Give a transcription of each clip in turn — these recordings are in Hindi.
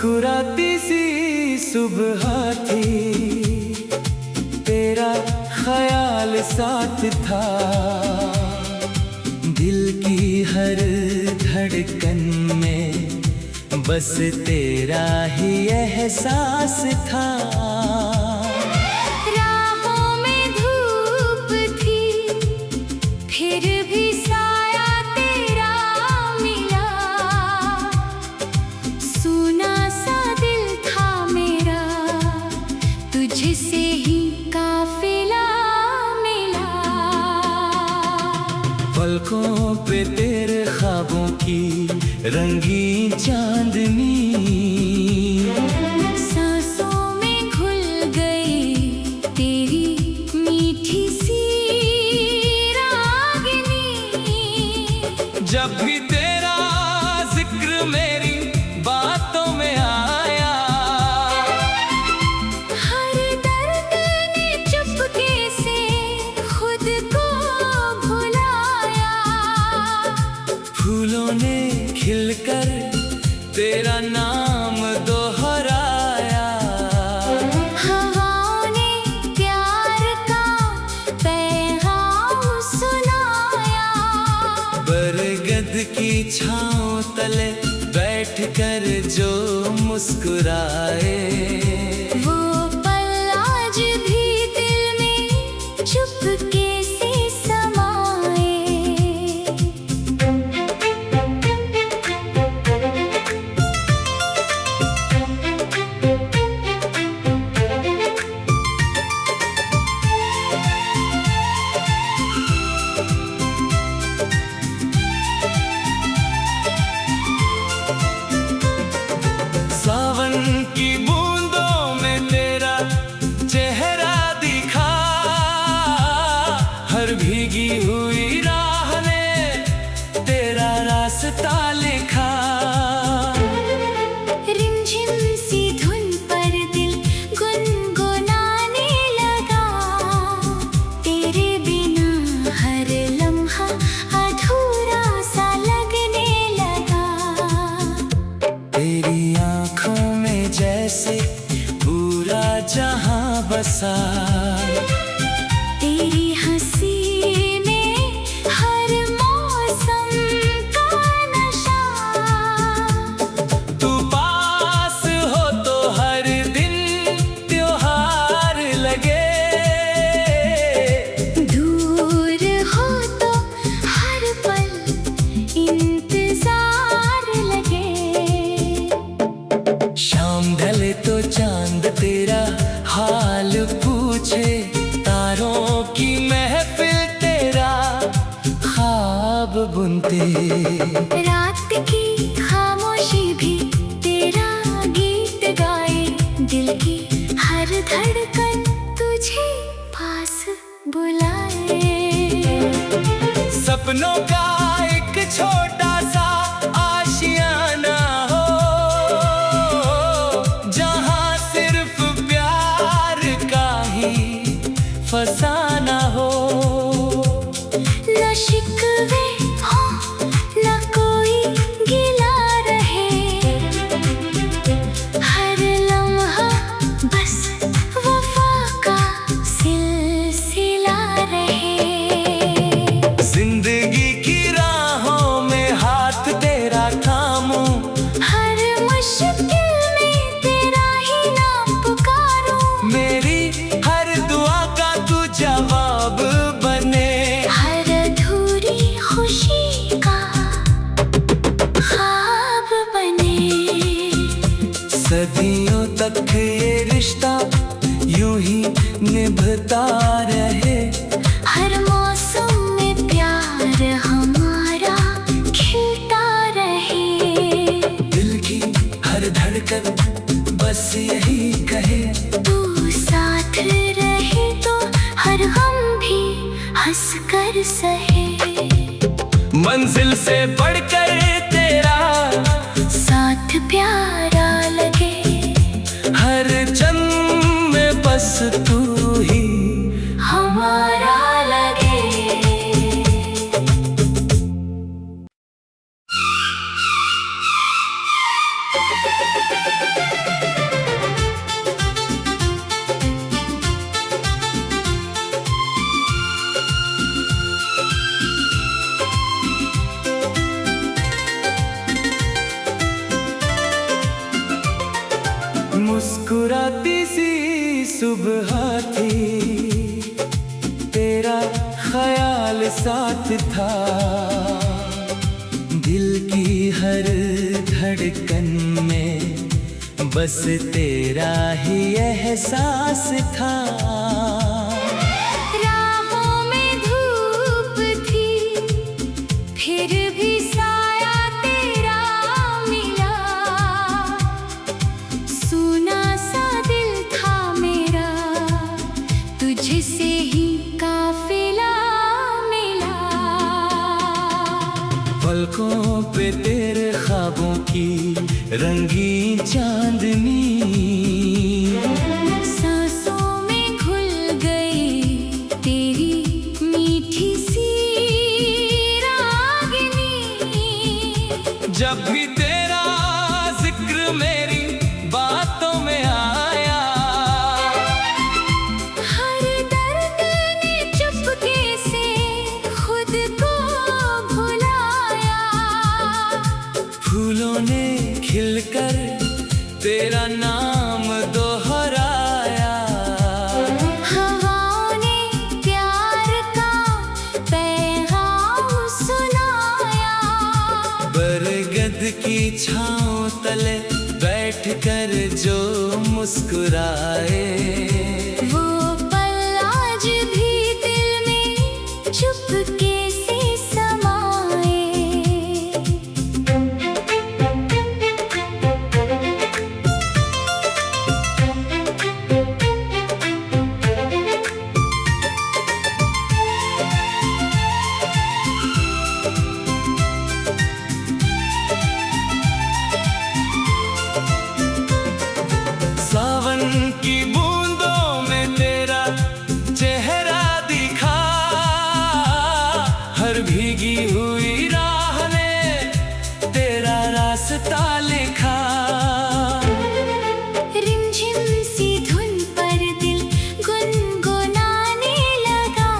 मुस्कुराती सी सुबह थी, तेरा ख्याल साथ था। दिल की हर धड़कन में बस तेरा ही एहसास था। राहों में धूप थी, फिर भी साया तेरा मिला। सूना सा दिल था मेरा, तुझसे ही काफिला मिला। पलकों पे तेरे ख्वाबों की रंगीन चांदनी, सांसों में घुल गई तेरी मीठी सी रागिनी। जब भी तेरा जिक्र मेरी बातों में आया, हर दर्द ने चुपके से खुद को भुलाया। फूलों ने खिलकर तेरा नाम दोहराया। हवाओं ने प्यार का पैगाम सुनाया। बरगद की छाँव तले बैठकर जो मुस्कुराए, वो पल आज भी दिल में चुपके से समाए। सावन की बूंदों में तेरा चेहरा दिखा। हर भीगी हुई राह ने तेरा रास्ता लिखा। रिमझिम सी धुन पर दिल गुनगुनाने लगा। तेरे बिना हर लम्हा अधूरा सा लगने लगा। तेरी आँखों में जैसे पूरा जहां बसा। तेरी हंसी में हर मौसम का नशा। तू पास हो तो हर दिन त्योहार लगे। दूर हो तो हर पल इंतजार लगे। शाम ढले तो चांद तेरा हाल पूछे। तारों की महफिल तेरा ख्वाब बुनते। रात की खामोशी भी तेरा गीत गाए। दिल की हर धड़कन तुझे पास बुलाए। सपनों का एक छोटा सा आशियाना हो, जहां सिर्फ प्यार का ही फसाना हो। न शिकवे हो न कोई गिला रहे। हर लम्हा बस वफा का सिलसिला रहे। जिंदगी की राहों में हाथ तेरा थामूं। हर मुश्किल में तेरा ही नाम पुकारूं। मेरी हर दुआ का तू जवाब बने। हर अधूरी खुशी का ख्वाब बने। सदियों तक ये रिश्ता यूं ही निभता रहे। हर मौसम में प्यार हमारा खिलता रहे। दिल की हर धड़कन बस यही कहे। तू साथ रहे तो हर गम भी हंस कर सहे। मंजिल से बढ़कर तेरा साथ प्यारा लगे। हर जन्म में बस तू ही हमारा लगे। सुबह थी, तेरा ख्याल साथ था। दिल की हर धड़कन में बस तेरा ही एहसास था। राहों में धूप थी, फिर भी साया तेरा मिला। सूना सा दिल था मेरा, तुझसे ही काफिला मिला। पलकों पे तेरे ख्वाबों की रंगीन चांदनी, सांसों में घुल गई तेरी मीठी सी रागिनी। जब भी तेरा जिक्र मेरी बातों में आया, हर दर्द ने चुपके से खुद को भुलाया। फूलों ने खिलकर तेरा नाम दोहराया। हवाओं ने प्यार का पैगाम सुनाया। बरगद की छांव तले बैठकर जो मुस्कुराए, वो पल आज भी दिल में चुपके से समाए। सावन की बूंदों में तेरा चेहरा दिखा। हर भीगी हुई राह में तेरा रास्ता लिखा। रिमझिम सी धुन पर दिल गुनगुनाने लगा।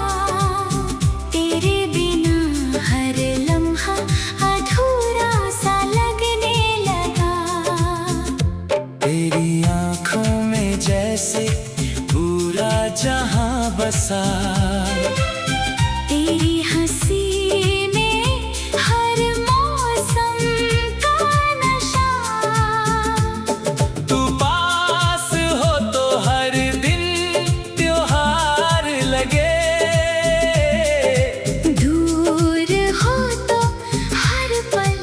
तेरे बिना हर लम्हा अधूरा सा लगने लगा। तेरी आँखों में जैसे पूरा जहां बसा। तेरी हंसी में हर मौसम का नशा। तू पास हो तो हर दिन त्योहार लगे। दूर हो तो हर पल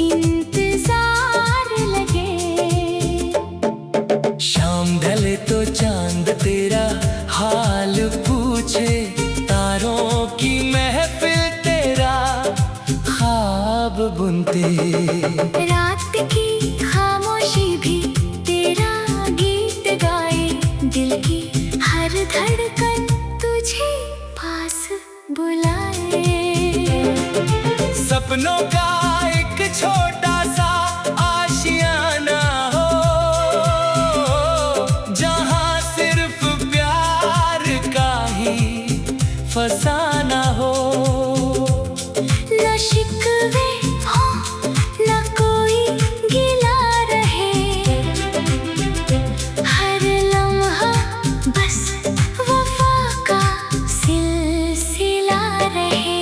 इंतजार लगे। शाम ढले तो चांद तेरा हाल पूछे। तारों की महफिल तेरा ख्वाब बुनते। रात की खामोशी भी तेरा गीत गाए। दिल की हर धड़कन तुझे पास बुलाए। सपनों का एक छोटा सा आशियाना हो, जहां सिर्फ प्यार का ही फसाना हो। न शिकवे हो न कोई गिला रहे। हर लम्हा बस वफा का सिलसिला रहे।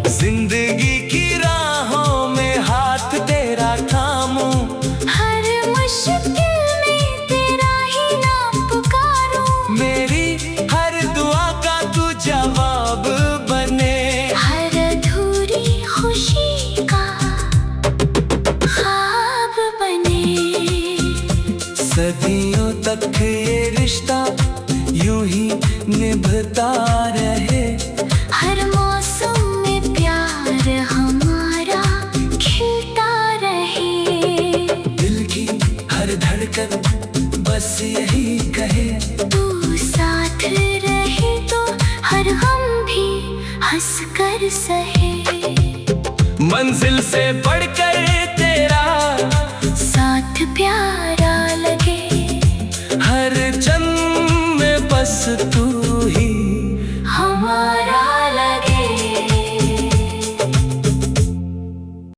जिंदगी की राहों में हाथ तेरा थामूं। हर मुश्किल में तेरा ही नाम पुकारूं। मेरी हर दुआ का तू जवाब बने। हर अधूरी खुशी का ख्वाब बने। सदियों तक ये रिश्ता यूं ही निभता रहे। हर मौसम में प्यार हमारा खिलता रहे। दिल की हर धड़कन बस यही कहे, तू साथ रहे तो हर गम भी हंस कर सहे। मंजिल से बढ़कर तेरा साथ प्यारा लगे। हर जन्म में बस तू